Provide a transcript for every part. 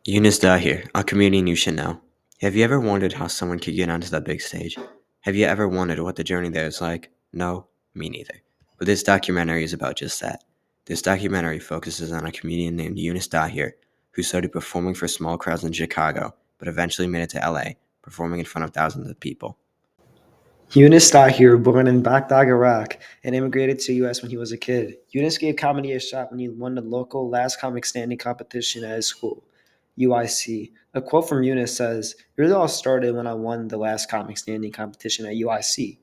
Younis Dhaher, a comedian you should know. Have you ever wondered how someone could get onto the big stage? Have you ever wondered what the journey there is like? No, me neither. But this documentary is about just that. This documentary focuses on a comedian named Younis Dhaher, who started performing for small crowds in Chicago, but eventually made it to LA, performing in front of thousands of people. Younis Dhaher, born in Baghdad, Iraq, and immigrated to the U.S. when he was a kid. Younis gave comedy a shot when he won the local Last Comic Standing competition at his school, UIC. A quote from Younis says, "It really all started when I won the Last Comic Standing competition at UIC.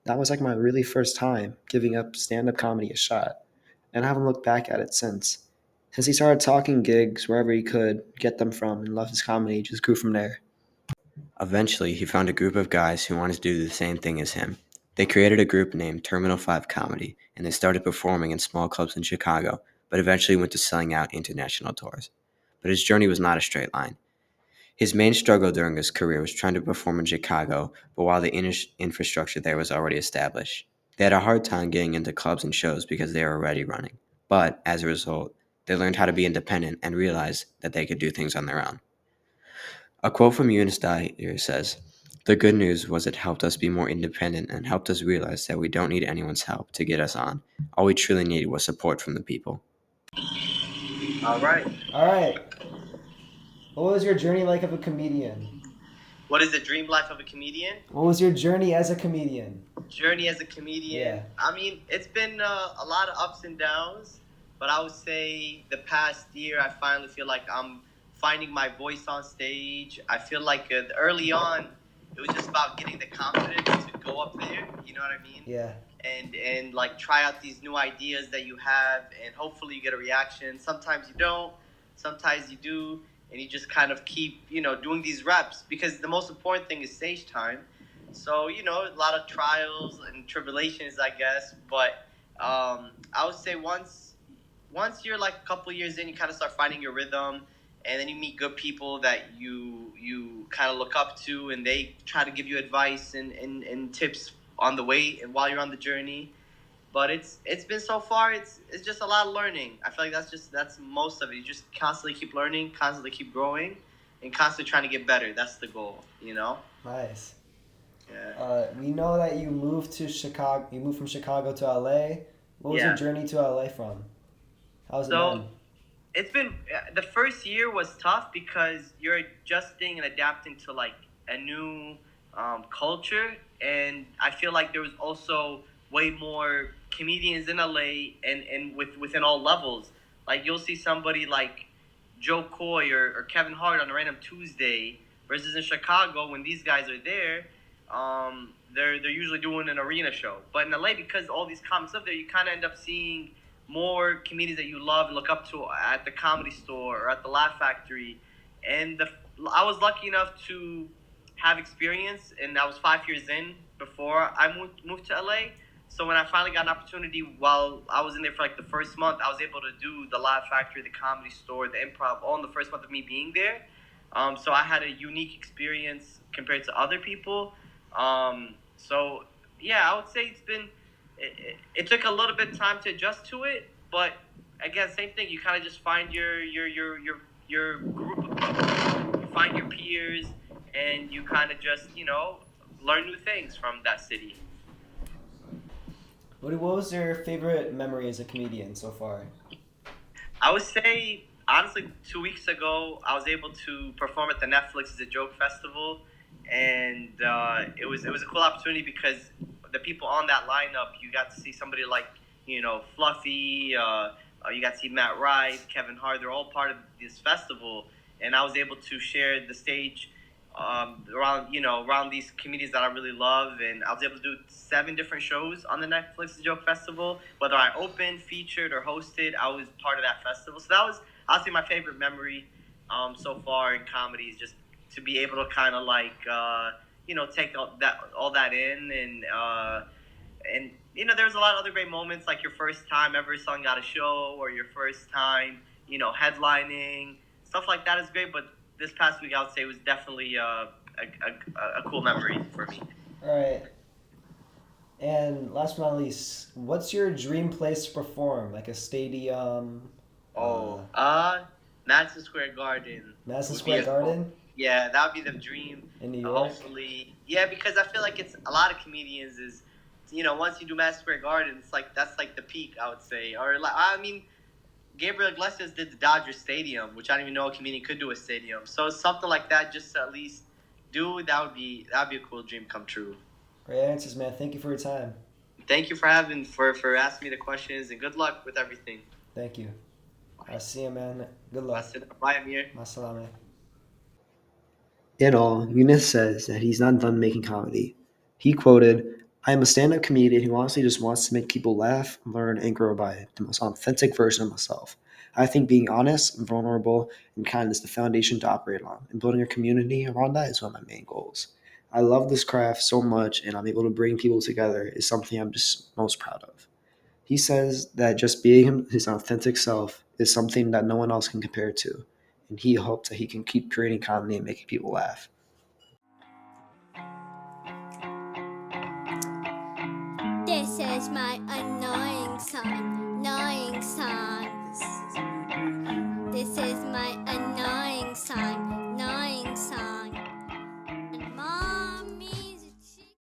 That was like my really first time giving up stand-up comedy a shot, and I haven't looked back at it since. Since he started talking gigs wherever he could get them from and loved his comedy, just grew from there." Eventually, he found a group of guys who wanted to do the same thing as him. They created a group named Terminal 5 Comedy, and they started performing in small clubs in Chicago, but eventually went to selling out international tours. But his journey was not a straight line. His main struggle during his career was trying to perform in Chicago, but while the infrastructure there was already established. They had a hard time getting into clubs and shows because they were already running. But as a result, they learned how to be independent and realized that they could do things on their own. A quote from Eunice Dyer says, "The good news was it helped us be more independent and helped us realize that we don't need anyone's help to get us on. All we truly needed was support from the people." All right. All right. What was your journey like of a comedian? What is the dream life of a comedian? What was your journey as a comedian? Journey as a comedian. Yeah. I mean, it's been a lot of ups and downs, but I would say the past year, I finally feel like I'm finding my voice on stage. I feel like early on, it was just about getting the confidence to go up there. You know what I mean? Yeah. And like try out these new ideas that you have, and hopefully you get a reaction. Sometimes you don't, sometimes you do, and you just kind of keep doing these reps, because the most important thing is stage time. So a lot of trials and tribulations, I guess. But I would say once you're like a couple years in, you kind of start finding your rhythm, and then you meet good people that you kind of look up to, and they try to give you advice and tips on the way and while you're on the journey. But it's been so far, it's just a lot of learning. I feel like that's most of it. You just constantly keep learning, constantly keep growing, and constantly trying to get better. That's the goal. Nice. Yeah. We know that you moved to Chicago. You moved from Chicago to LA. What was your Yeah. journey to LA from? How was it So then? it's been the first year was tough because you're adjusting and adapting to like a new culture, and I feel like there was also way more comedians in LA, and within all levels. Like you'll see somebody like Joe Coy or Kevin Hart on a random Tuesday, versus in Chicago when these guys are there. They're usually doing an arena show, but in LA, because all these comics up there, you kind of end up seeing more comedians that you love and look up to at the Comedy Store or at the Laugh Factory. And I was lucky enough to have experience, and I was 5 years in before I moved to LA. So when I finally got an opportunity while I was in there for like the first month, I was able to do the Laugh Factory, the Comedy Store, the Improv, all in the first month of me being there. So I had a unique experience compared to other people. So yeah, I would say it took a little bit of time to adjust to it, but again, same thing. You kind of just find your group of people, you find your peers, and you kind of just learn new things from that city. What was your favorite memory as a comedian so far? I would say honestly, 2 weeks ago, I was able to perform at the Netflix as a joke festival, and it was a cool opportunity because the people on that lineup, you got to see somebody like Fluffy, you got to see Matt Rife, Kevin Hart. They're all part of this festival, and I was able to share the stage around these comedians that I really love, and I was able to do 7 different shows on the Netflix Joke Festival. Whether I opened, featured, or hosted, I was part of that festival. So that was, I'll say, my favorite memory so far in comedy, is just to be able to kind of like take all that in, and there's a lot of other great moments, like your first time ever selling out a show, or your first time headlining. Stuff like that is great, but this past week I would say was definitely a cool memory for me. All right. And last but not least, what's your dream place to perform? Like a stadium? Oh, Madison Square Garden Madison would be Square Garden yeah, that would be the dream. in New York. Hopefully, yeah, because I feel like it's a lot of comedians is, once you do Madison Square Garden, it's like that's like the peak, I would say. Or like, I mean, Gabriel Iglesias did the Dodger Stadium, which I didn't even know a comedian could do a stadium. So something like that, just to at least do, that'd be a cool dream come true. Great answers, man. Thank you for your time. Thank you for asking me the questions, and good luck with everything. Thank you. I see you, man. Good luck. Bye, Amir. Masalame. In all, Younis says that he's not done making comedy. He quoted, "I am a stand-up comedian who honestly just wants to make people laugh, learn, and grow by the most authentic version of myself. I think being honest, vulnerable, and kind is the foundation to operate on, and building a community around that is one of my main goals. I love this craft so much, and I'm able to bring people together is something I'm just most proud of." He says that just being his authentic self is something that no one else can compare to, and he hopes that he can keep creating comedy and making people laugh. This is my annoying son.